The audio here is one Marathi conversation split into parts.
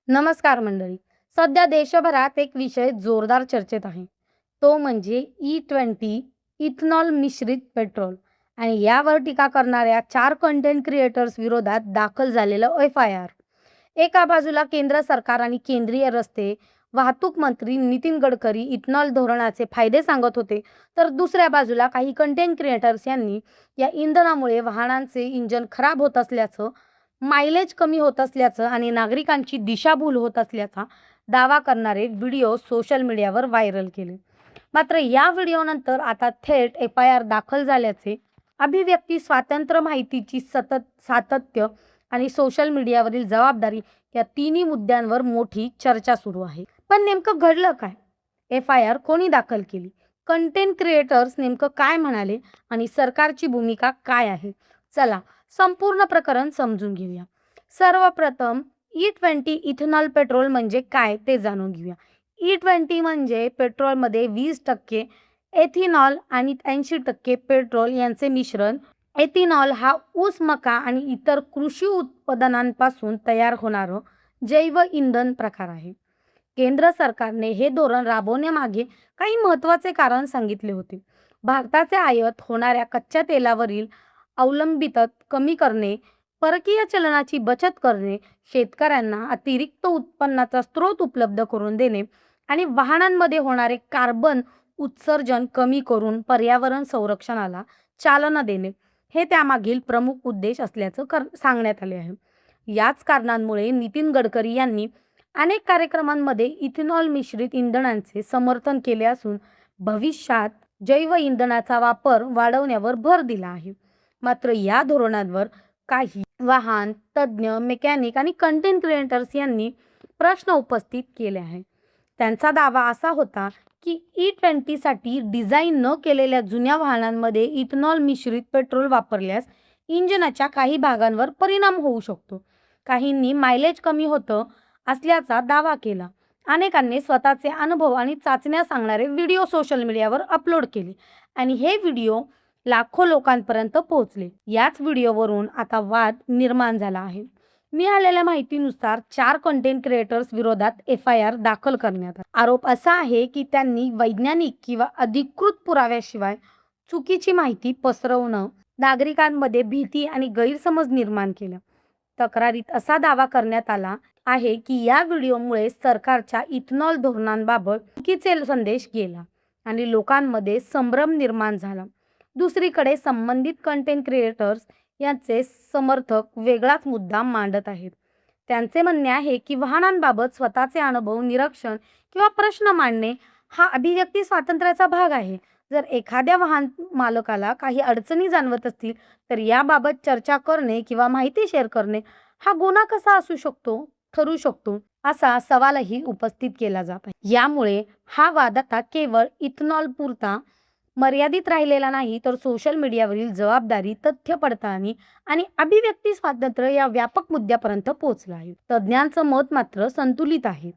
नमस्कार मंडळी. सध्या देशभरात एक विषय जोरदार चर्चेत आहे. तो म्हणजे E20 इथेनॉल मिश्रित पेट्रोल आणि यावर टीका करणाऱ्या 4 कंटेंट क्रिएटर्स विरोधात दाखल झालेलं एफ-आय-आर. एका बाजूला केंद्र सरकार आणि केंद्रीय रस्ते वाहतूक मंत्री नितीन गडकरी इथेनॉल धोरणाचे फायदे सांगत होते, तर दुसऱ्या बाजूला काही कंटेंट क्रिएटर्स यांनी या इंधनामुळे वाहनांचे इंजिन खराब होत असल्याचं, मायलेज कमी होत असल्याचं आणि नागरिकांची दिशाभूल होत असल्याचा दावा करणारे व्हिडिओ सोशल मीडियावर व्हायरल केले. मात्र या व्हिडिओनंतर आता थेट एफ-आय-आर दाखल झाल्याचे, अभिव्यक्ती स्वातंत्र्य, माहितीची सातत्य आणि सोशल मीडियावरील जबाबदारी या तिन्ही मुद्द्यांवर मोठी चर्चा सुरू आहे. पण नेमकं घडलं काय? एफ-आय-आर कोणी दाखल केली? कंटेंट क्रिएटर्स नेमकं काय म्हणाले आणि सरकारची भूमिका काय आहे? चला संपूर्ण प्रकरण समजून घेऊया. सर्वप्रथम E20 इथेनॉल पेट्रोल म्हणजे काय ते जाणून घेऊया. E20 म्हणजे पेट्रोलमध्ये 20% एथिनॉल आणि 80% पेट्रोल यांचे मिश्रण. एथिनॉल हा ऊस, मका आणि इतर कृषी उत्पादनांपासून तयार होणारं जैव इंधन प्रकार आहे. केंद्र सरकारने हे धोरण राबवण्यामागे काही महत्त्वाचे कारण सांगितले होते. भारताचे आयात होणाऱ्या कच्च्या तेलावरील अवलंबितता कमी करणे, परकीय चलनाची बचत करणे, शेतकऱ्यांना अतिरिक्त उत्पन्नाचा स्रोत उपलब्ध करून देणे आणि वाहनांमध्ये होणारे कार्बन उत्सर्जन कमी करून पर्यावरण संरक्षणाला चालना देणे, हे त्यामागील प्रमुख उद्देश असल्याचं सांगण्यात आले आहे. याच कारणांमुळे नितीन गडकरी यांनी अनेक कार्यक्रमांमध्ये इथेनॉल मिश्रित इंधनांचे समर्थन केले असून भविष्यात जैव इंधनाचा वापर वाढवण्यावर भर दिला आहे. मात्र या धोरणांवर काही वाहन तज्ज्ञ, मेकॅनिक आणि कंटेंट क्रिएटर्स यांनी प्रश्न उपस्थित केले आहेत. त्यांचा दावा असा होता की E20 साठी डिझाईन न केलेल्या जुन्या वाहनांमध्ये इथेनॉल मिश्रित पेट्रोल वापरल्यास इंजिनाच्या काही भागांवर परिणाम होऊ शकतो. काहींनी मायलेज कमी होतं असल्याचा दावा केला. अनेकांनी स्वतःचे अनुभव आणि चाचण्या सांगणारे व्हिडिओ सोशल मीडियावर अपलोड केले आणि हे व्हिडिओ लाखो लोकांपर्यंत पोहोचले. याच व्हिडिओवरून आता वाद निर्माण झाला आहे. मिळालेल्या माहितीनुसार 4 कंटेंट क्रिएटर्स विरोधात एफ-आय-आर दाखल करण्यात आला. आरोप असा आहे की त्यांनी वैज्ञानिक किंवा अधिकृत पुराव्याशिवाय चुकीची माहिती पसरवणं, नागरिकांमध्ये भीती आणि गैरसमज निर्माण केला. तक्रारीत असा दावा करण्यात आला आहे की या व्हिडिओमुळे सरकारच्या इथेनॉल धोरणांबाबत चुकीचे संदेश गेला आणि लोकांमध्ये संभ्रम निर्माण झाला. दुसरीकडे संबंधित कंटेंट क्रिएटर्स यांचे समर्थक वेगळाच मुद्दा मांडत आहेत. त्यांचे म्हणणे आहे की वाहनांबाबत स्वतःचे अनुभव, निरीक्षण किंवा प्रश्न मांडणे हा अभिव्यक्ती स्वातंत्र्याचा भाग आहे. जर एखाद्या वाहन मालकाला काही अडचणी जाणवत असतील तर याबाबत चर्चा करणे किंवा माहिती शेअर करणे हा गुन्हा कसा ठरू शकतो, असा सवालही उपस्थित केला जात आहे. यामुळे हा वाद आता केवळ इथेनॉल पुरता मर्यादित राहिलेला नाही, तर सोशल मीडियावरील जबाबदारी, तथ्य पडताळणी आणि अभिव्यक्ती स्वातंत्र्य या व्यापक मुद्द्यापर्यंत पोहोचला आहे. तज्ज्ञांचं मत मात्र संतुलित आहे.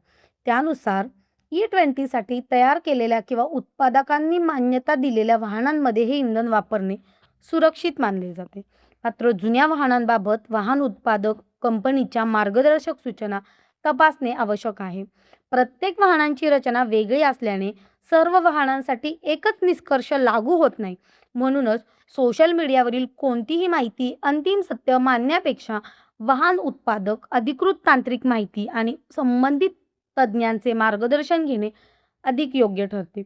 त्यानुसार E20 साठी तयार केलेल्या किंवा उत्पादकांनी मान्यता दिलेल्या वाहनांमध्ये हे इंधन वापरणे सुरक्षित मानले जाते. मात्र जुन्या वाहनांबाबत वाहन उत्पादक कंपनीच्या मार्गदर्शक सूचना तपासणे आवश्यक आहे. प्रत्येक वाहनांची रचना वेगळी असल्याने सर्व वाहनांसाठी एकच निष्कर्ष लागू होत नाही. म्हणूनच सोशल मीडियावरील कोणतीही माहिती अंतिम सत्य मानण्यापेक्षा वाहन उत्पादक, अधिकृत तांत्रिक माहिती आणि संबंधित तज्ज्ञांचे मार्गदर्शन घेणे अधिक योग्य ठरते.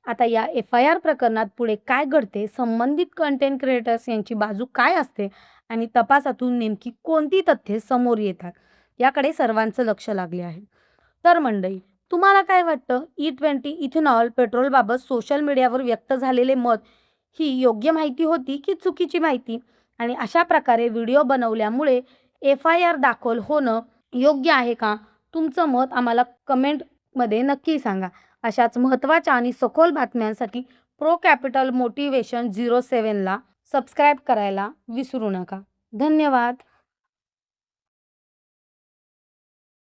आता या एफ-आय-आर प्रकरणात पुढे काय घडते, संबंधित कंटेंट क्रिएटर्स यांची बाजू काय असते आणि तपासातून नेमकी कोणती तथ्ये समोर येतात, याकडे सर्वांचं लक्ष लागले आहे. तर मंडळी, तुम्हाला काय वाटतं? E20 इथेनॉल पेट्रोलबाबत सोशल मीडियावर व्यक्त झालेले मत ही योग्य माहिती होती की चुकीची माहिती? आणि अशा प्रकारे व्हिडिओ बनवल्यामुळे एफ-आय-आर दाखल होणं योग्य आहे का? तुमचं मत आम्हाला कमेंटमध्ये नक्की सांगा. अशाच महत्त्वाच्या आणि सखोल बातम्यांसाठी प्रो कॅपिटल मोटिवेशन 07 ला सबस्क्राईब करायला विसरू नका. धन्यवाद.